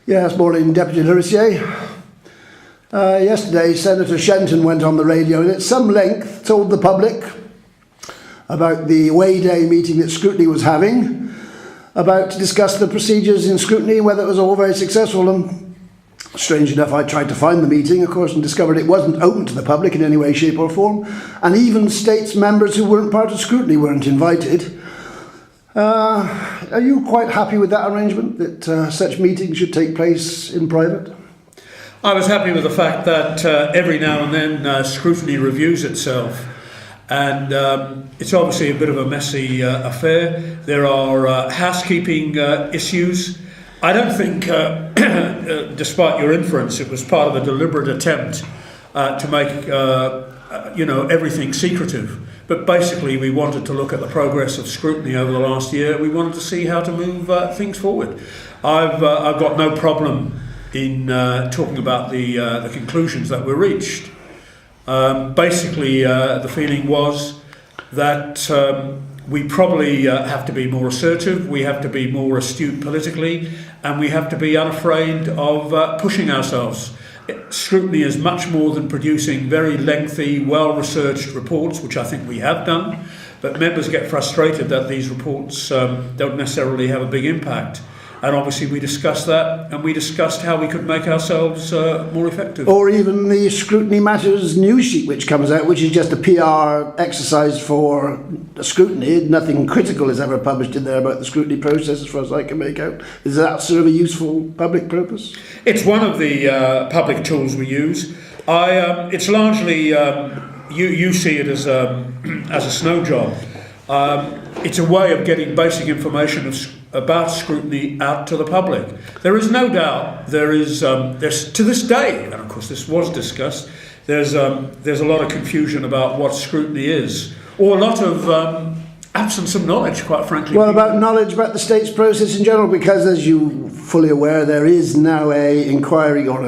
Yes, morning, Deputy Larissier. Yesterday, Senator Shenton went on the radio and at some length told the public about the away day meeting that Scrutiny was having, about to discuss the procedures in Scrutiny, whether it was all very successful. And strange enough, I tried to find the meeting, of course, and discovered it wasn't open to the public in any way, shape or form. And even states members who weren't part of Scrutiny weren't invited. Are you quite happy with that arrangement, that such meetings should take place in private? I was happy with the fact that every now and then Scrutiny reviews itself, and it's obviously a bit of a messy affair. There are housekeeping issues. I don't think, despite your inference, it was part of a deliberate attempt to make everything secretive. But basically, we wanted to look at the progress of Scrutiny over the last year. We wanted to see how to move things forward. I've got no problem in talking about the conclusions that were reached. Basically, the feeling was that we probably have to be more assertive, we have to be more astute politically, and we have to be unafraid of pushing ourselves. Scrutiny is much more than producing very lengthy, well-researched reports, which I think we have done, but members get frustrated that these reports don't necessarily have a big impact. And obviously we discussed that, and we discussed how we could make ourselves more effective. Or even the Scrutiny Matters news sheet which comes out, which is just a PR exercise for Scrutiny. Nothing critical is ever published in there about the Scrutiny process, as far as I can make out. Is that serve a useful public purpose? It's one of the public tools we use. It's largely, you see it as a snow job. It's a way of getting basic information about Scrutiny out to the public. There is no doubt there's to this day, and of course this was discussed, there's a lot of confusion about what Scrutiny is, or a lot of absence of knowledge, quite frankly. Well, about knowledge about the state's process in general, because as you're fully aware, there is now a inquiry or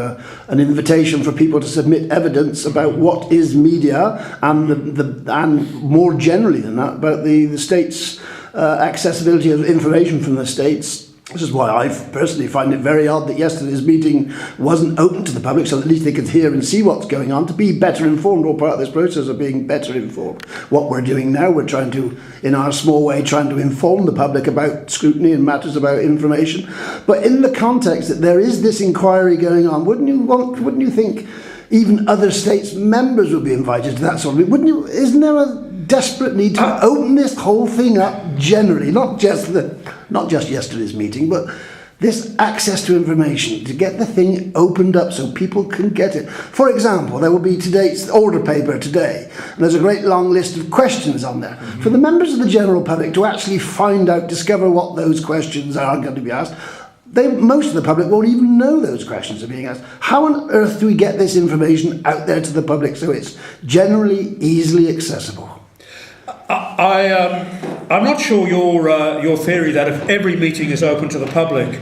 an invitation for people to submit evidence about what is media, and more generally than that, about the state's accessibility of information from the states. This is why I personally find it very odd that yesterday's meeting wasn't open to the public, so at least they could hear and see what's going on, to be better informed. All part of this process of being better informed. What we're doing now, we're trying to, in our small way, trying to inform the public about Scrutiny and matters about information. But in the context that there is this inquiry going on, wouldn't you think even other states members would be invited to that sort of thing? Isn't there a desperate need to open this whole thing up generally, not just yesterday's meeting, but this access to information, to get the thing opened up so people can get it? For example, there will be today's order paper today, and there's a great long list of questions on there. For the members of the general public to actually find out, discover what those questions are going to be asked, most of the public won't even know those questions are being asked. How on earth do we get this information out there to the public so it's generally easily accessible? I'm not sure your theory that if every meeting is open to the public,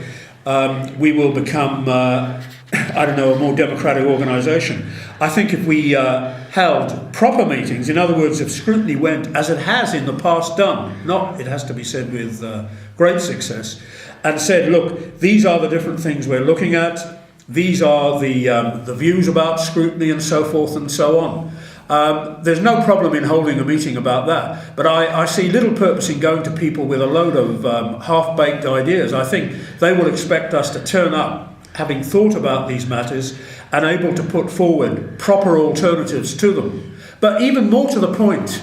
we will become, a more democratic organisation. I think if we held proper meetings, in other words, if Scrutiny went, as it has in the past done, it has to be said with great success, and said, look, these are the different things we're looking at, these are the views about Scrutiny and so forth and so on. There's no problem in holding a meeting about that, but I see little purpose in going to people with a load of half-baked ideas. I think they will expect us to turn up having thought about these matters and able to put forward proper alternatives to them. But even more to the point,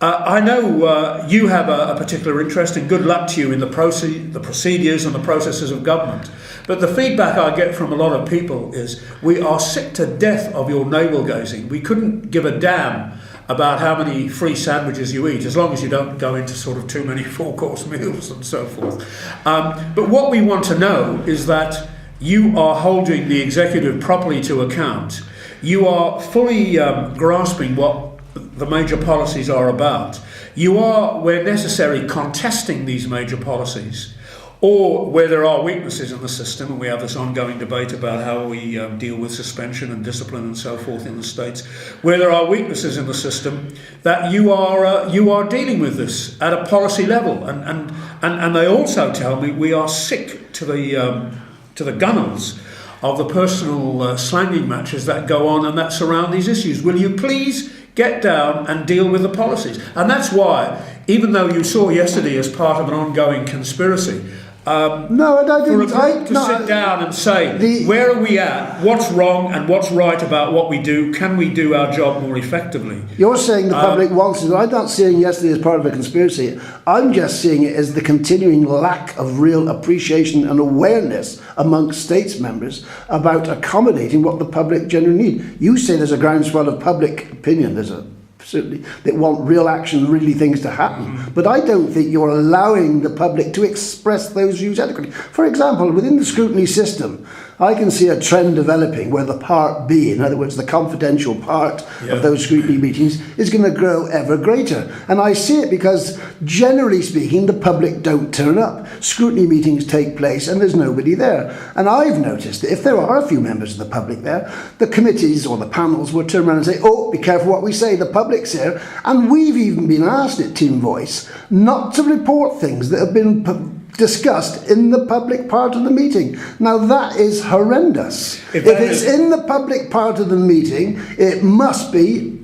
I know you have a particular interest, and good luck to you in the procedures and the processes of government. But the feedback I get from a lot of people is, we are sick to death of your navel-gazing. We couldn't give a damn about how many free sandwiches you eat, as long as you don't go into sort of too many four-course meals and so forth. But what we want to know is that you are holding the executive properly to account. You are fully grasping what the major policies are about. You are, where necessary, contesting these major policies, or where there are weaknesses in the system, and we have this ongoing debate about how we deal with suspension and discipline and so forth in the states, where there are weaknesses in the system, that you are dealing with this at a policy level. And they also tell me we are sick to the to the gunnels of the personal slanging matches that go on and that surround these issues. Will you please get down and deal with the policies? And that's why, even though you saw yesterday as part of an ongoing conspiracy, no, I don't for a think group to sit down and say, where are we at, what's wrong and what's right about what we do, can we do our job more effectively? You're saying the public wants it. I'm not seeing yesterday as part of a conspiracy. I'm just seeing it as the continuing lack of real appreciation and awareness amongst states members about accommodating what the public generally need. You say there's a groundswell of public opinion. There's a certainly that want real action, really things to happen. But I don't think you're allowing the public to express those views adequately. For example, within the scrutiny system, I can see a trend developing where the part B, in other words, the confidential part of those scrutiny meetings, is going to grow ever greater. And I see it because, generally speaking, the public don't turn up. Scrutiny meetings take place and there's nobody there. And I've noticed that if there are a few members of the public there, the committees or the panels will turn around and say, oh, be careful what we say, the public's here. And we've even been asked at Team Voice not to report things that have been discussed in the public part of the meeting. Now that is horrendous. If it's in the public part of the meeting, it must be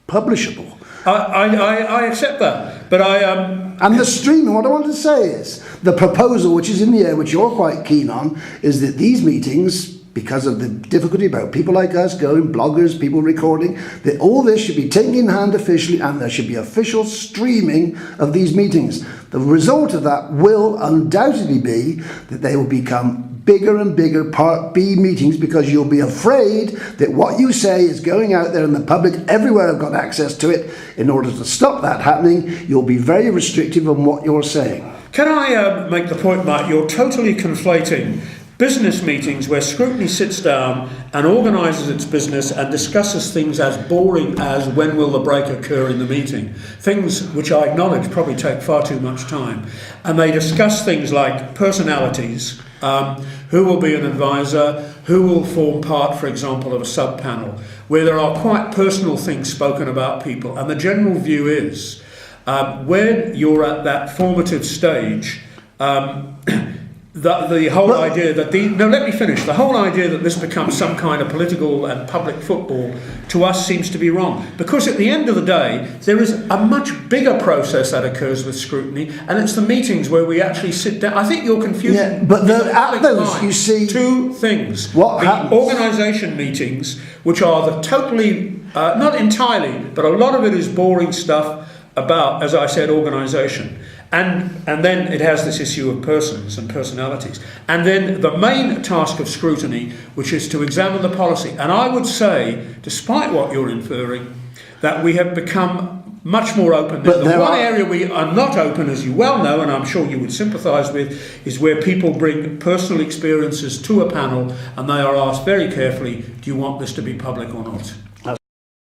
publishable. I accept that, but and the streaming, what I want to say is, the proposal which is in the air, which you're quite keen on, is that these meetings, because of the difficulty about people like us going, bloggers, people recording, that all this should be taken in hand officially and there should be official streaming of these meetings. The result of that will undoubtedly be that they will become bigger and bigger Part B meetings because you'll be afraid that what you say is going out there and the public everywhere have got access to it. In order to stop that happening, you'll be very restrictive on what you're saying. Can I make the point, Mark, you're totally conflating business meetings where scrutiny sits down and organises its business and discusses things as boring as when will the break occur in the meeting. Things which I acknowledge probably take far too much time. And they discuss things like personalities, who will be an advisor, who will form part, for example, of a sub-panel, where there are quite personal things spoken about people. And the general view is, when you're at that formative stage, the whole idea that let me finish. The whole idea that this becomes some kind of political and public football to us seems to be wrong. Because at the end of the day, there is a much bigger process that occurs with scrutiny, and it's the meetings where we actually sit down. I think you're confusing. Yeah, but at those, you see two things. What happens? Organisation meetings, which are the totally, not entirely, but a lot of it is boring stuff about, as I said, organisation. And then it has this issue of persons and personalities. And then the main task of scrutiny, which is to examine the policy. And I would say, despite what you're inferring, that we have become much more open. The one area we are not open, as you well know, and I'm sure you would sympathise with, is where people bring personal experiences to a panel and they are asked very carefully, do you want this to be public or not?